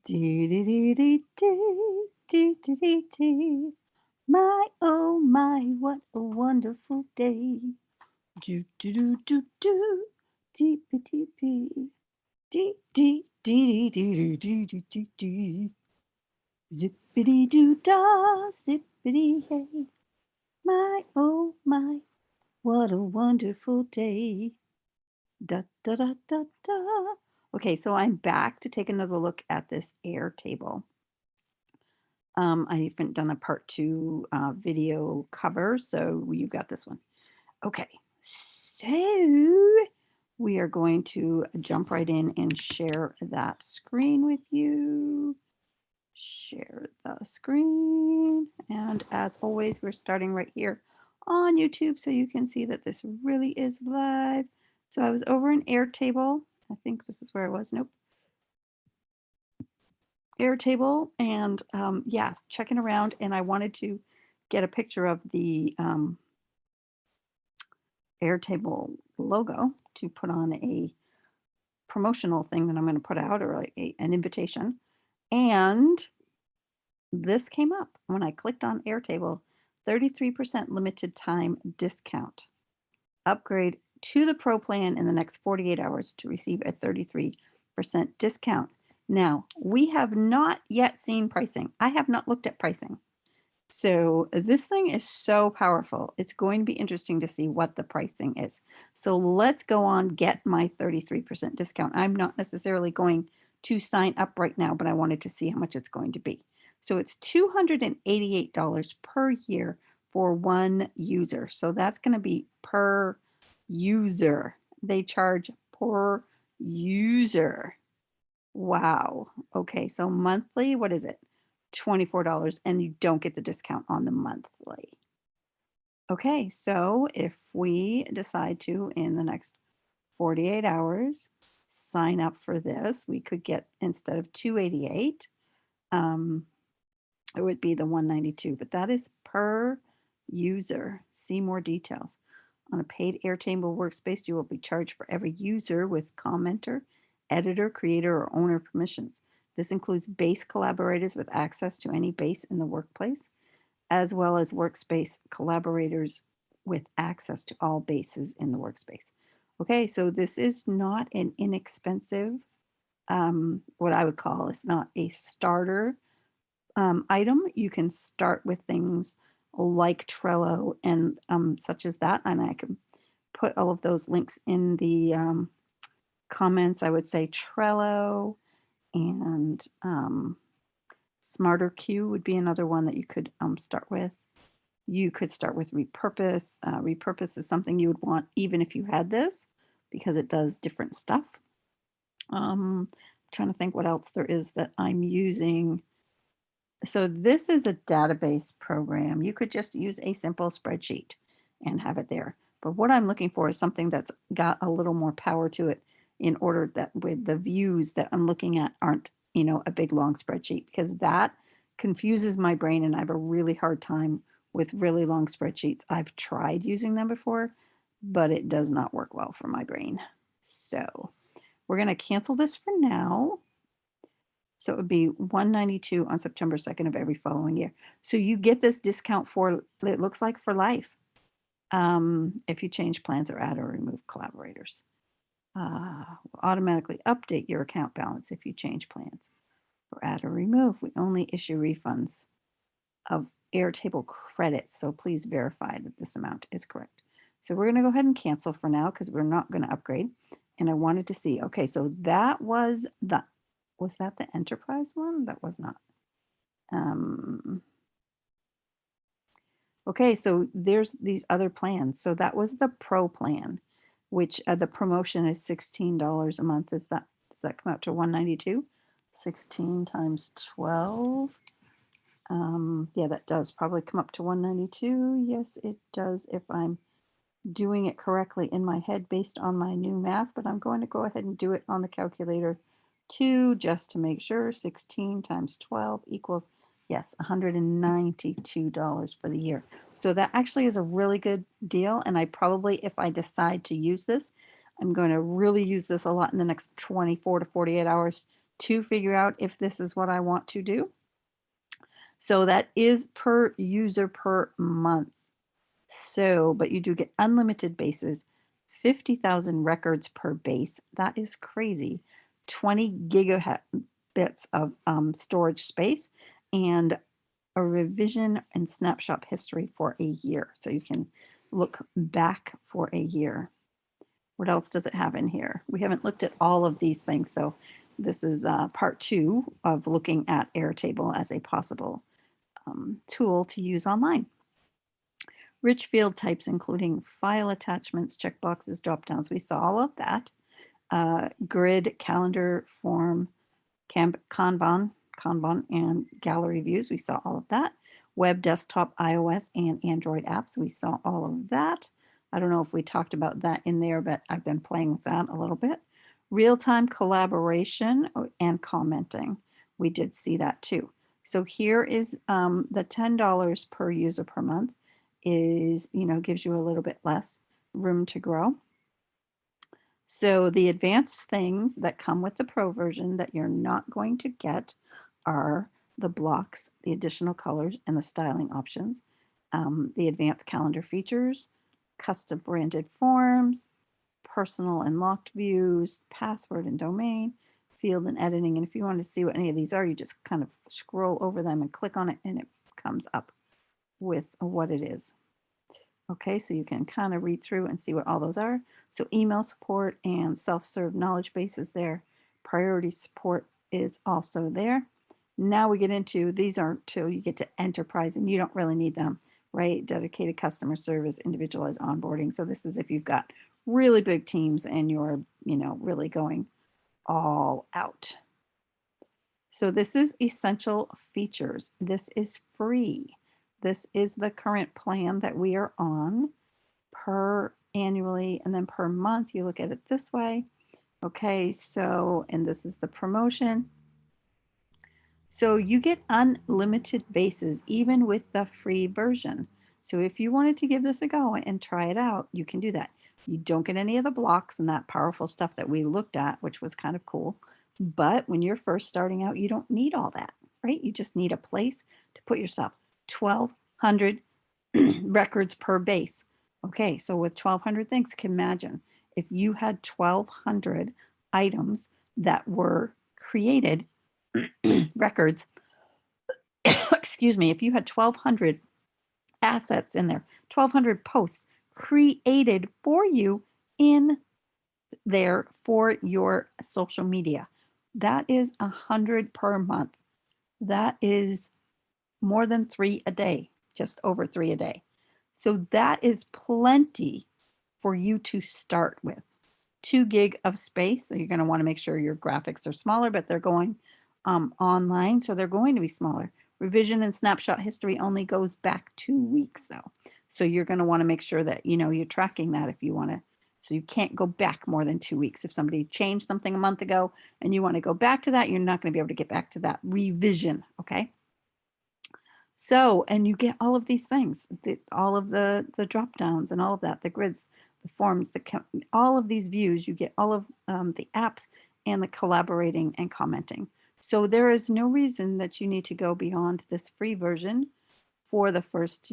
Dee dee dee dee dee dee dee dee dee. My oh my, what a wonderful day. Do do do do do. Deepy deepy. Dee dee dee dee dee dee dee dee dee. Zippity doo dah, zippity hey. My oh my, what a wonderful day. Da da da da da. Okay, so I'm back to take another look at this Airtable. I haven't done a part two video cover, so you've got this one. Okay, so we are going to jump right in and share that screen with you. Share the screen. And as always, we're starting right here on YouTube so you can see that this really is live. So I was over in Airtable. I think this is where I was. Nope. Airtable, and yes, checking around, and I wanted to get a picture of the Airtable logo to put on a promotional thing that I'm going to put out, or like an invitation. And this came up when I clicked on Airtable: 33% limited time discount. Upgrade to the Pro plan in the next 48 hours to receive a 33% discount. Now, we have not yet seen pricing. I have not looked at pricing. So this thing is so powerful. It's going to be interesting to see what the pricing is. So let's go on, get my 33% discount. I'm not necessarily going to sign up right now, but I wanted to see how much it's going to be. So it's $288 per year for one user. So that's going to be per user. They charge per user. Wow. Okay, so monthly, what is it? $24, and you don't get the discount on the monthly. Okay, so if we decide to, in the next 48 hours, sign up for this, we could get, instead of 288, it would be the 192, but that is per user. See more details. On a paid Airtable workspace, you will be charged for every user with commenter, editor, creator, or owner permissions. This includes base collaborators with access to any base in the workplace, as well as workspace collaborators with access to all bases in the workspace. Okay, so this is not an inexpensive, what I would call, it's not a starter item. You can start with things like Trello and such as that, and I can put all of those links in the comments. I would say Trello and Smarter Queue would be another one that you could start with. You could start with Repurpose. Repurpose is something you would want even if you had this, because it does different stuff. Trying to think what else there is that I'm using. So this is a database program. You could just use a simple spreadsheet and have it there. But what I'm looking for is something that's got a little more power to it, in order that with the views that I'm looking at aren't, a big long spreadsheet, because that confuses my brain and I have a really hard time with really long spreadsheets. I've tried using them before, but it does not work well for my brain. So we're going to cancel this for now. So it would be 192 on September 2nd of every following year. So you get this discount for, it looks like, for life. If you change plans or add or remove collaborators. Will automatically update your account balance if you change plans or add or remove. We only issue refunds of Airtable credits, so please verify that this amount is correct. So we're going to go ahead and cancel for now because we're not going to upgrade. And I wanted to see, okay, so that was that the enterprise one? That was not. Okay, so there's these other plans. So that was the Pro plan, which the promotion is $16 a month. Does that come out to 192? 16 times 12. Yeah, that does probably come up to 192. Yes, it does, if I'm doing it correctly in my head based on my new math, but I'm going to go ahead and do it on the calculator too, just to make sure. 16 times 12 equals, yes, $192 for the year. So that actually is a really good deal. And I probably, if I decide to use this, I'm going to really use this a lot in the next 24 to 48 hours to figure out if this is what I want to do. So that is per user per month. So, but you do get unlimited bases, 50,000 records per base. That is crazy. 20 gigabits of storage space and a revision and snapshot history for a year. So you can look back for a year. What else does it have in here? We haven't looked at all of these things. So this is part 2 of looking at Airtable as a possible tool to use online. Rich field types, including file attachments, checkboxes, dropdowns. We saw all of that. Grid, calendar, form, Kanban, and gallery views. We saw all of that. Web, desktop, iOS, and Android apps. We saw all of that. I don't know if we talked about that in there, but I've been playing with that a little bit. Real-time collaboration and commenting. We did see that too. So here is the $10 per user per month is, gives you a little bit less room to grow. So the advanced things that come with the Pro version that you're not going to get are the blocks, the additional colors, and the styling options, the advanced calendar features, custom branded forms, personal and locked views, password and domain, field and editing. And if you want to see what any of these are, you just kind of scroll over them and click on it, and it comes up with what it is. Okay, so you can kind of read through and see what all those are. So email support and self-serve knowledge base is there. Priority support is also there. Now we get into, these are till you get to enterprise, and you don't really need them, right? Dedicated customer service, individualized onboarding. So this is if you've got really big teams and you're, really going all out. So this is essential features. This is free. This is the current plan that we are on per annually, and then per month, you look at it this way. Okay, so, and this is the promotion. So you get unlimited bases even with the free version. So if you wanted to give this a go and try it out, you can do that. You don't get any of the blocks and that powerful stuff that we looked at, which was kind of cool. But when you're first starting out, you don't need all that, right? You just need a place to put yourself. 1,200 records per base. Okay, so with 1,200 things, can imagine if you had 1,200 items that were created, records, excuse me, if you had 1,200 assets in there, 1,200 posts created for you in there for your social media, that is 100 per month. That is more than 3 a day, just over 3 a day. So that is plenty for you to start with. 2 gig of space. So you're going to want to make sure your graphics are smaller, but they're going online, so they're going to be smaller. Revision and snapshot history only goes back 2 weeks though. So you're going to want to make sure that, you're tracking that if you want to. So you can't go back more than 2 weeks. If somebody changed something a month ago and you want to go back to that, you're not going to be able to get back to that revision, okay? So, and you get all of these things, all of the drop downs and all of that, the grids, the forms, all of these views, you get all of the apps and the collaborating and commenting. So there is no reason that you need to go beyond this free version for the first,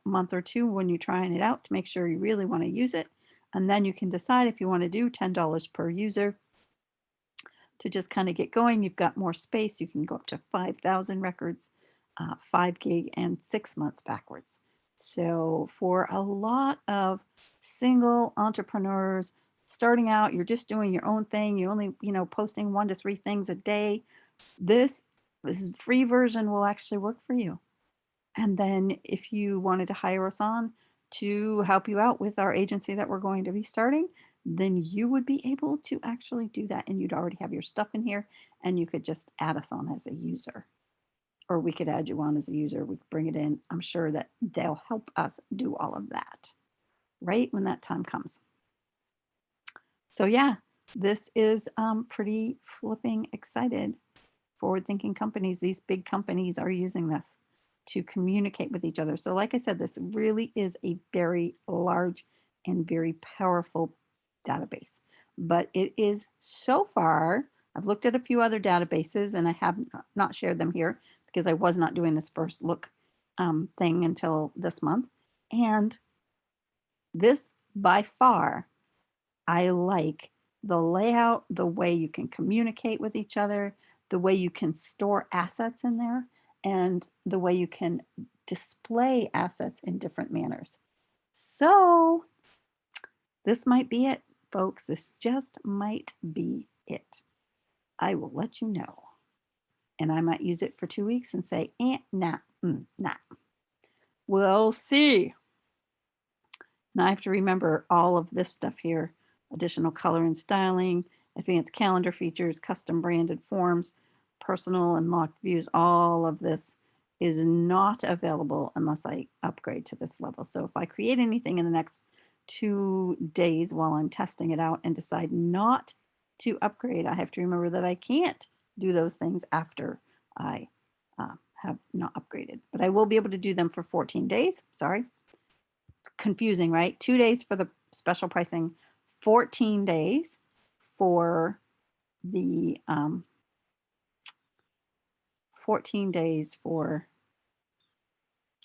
month or two when you're trying it out to make sure you really want to use it. And then you can decide if you want to do $10 per user to just kind of get going. You've got more space. You can go up to 5,000 records. 5 gig and 6 months backwards. So for a lot of single entrepreneurs starting out, you're just doing your own thing. You're only, posting 1 to 3 things a day. This free version will actually work for you. And then if you wanted to hire us on to help you out with our agency that we're going to be starting, then you would be able to actually do that. And you'd already have your stuff in here and you could just add us on as a user. Or we could add you on as a user. We could bring it in. I'm sure that they'll help us do all of that, right? When that time comes. So yeah, this is pretty flipping excited. Forward-thinking companies, these big companies are using this to communicate with each other. So like I said, this really is a very large and very powerful database. But it is so far I've looked at a few other databases and I have not shared them here because I was not doing this first look thing until this month. And this by far, I like the layout, the way you can communicate with each other, the way you can store assets in there, and the way you can display assets in different manners. So this might be it, folks. This just might be it. I will let you know. And I might use it for 2 weeks and say, nah, nah. We'll see. Now I have to remember all of this stuff here: additional color and styling, advanced calendar features, custom branded forms, personal and locked views. All of this is not available unless I upgrade to this level. So if I create anything in the next 2 days while I'm testing it out and decide not to upgrade, I have to remember that I can't do those things after I have not upgraded. But I will be able to do them for 14 days. Sorry. Confusing, right? 2 days for the special pricing, 14 days for the 14 days for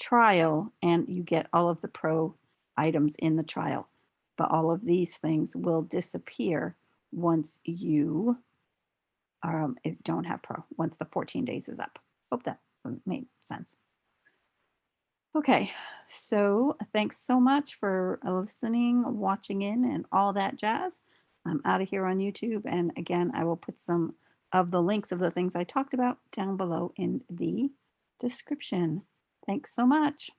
trial, and you get all of the pro items in the trial. But all of these things will disappear once you don't have pro, once the 14 days is up. Hope that made sense. Okay, so thanks so much for listening, watching in, and all that jazz. I'm out of here on YouTube. And again, I will put some of the links of the things I talked about down below in the description. Thanks so much.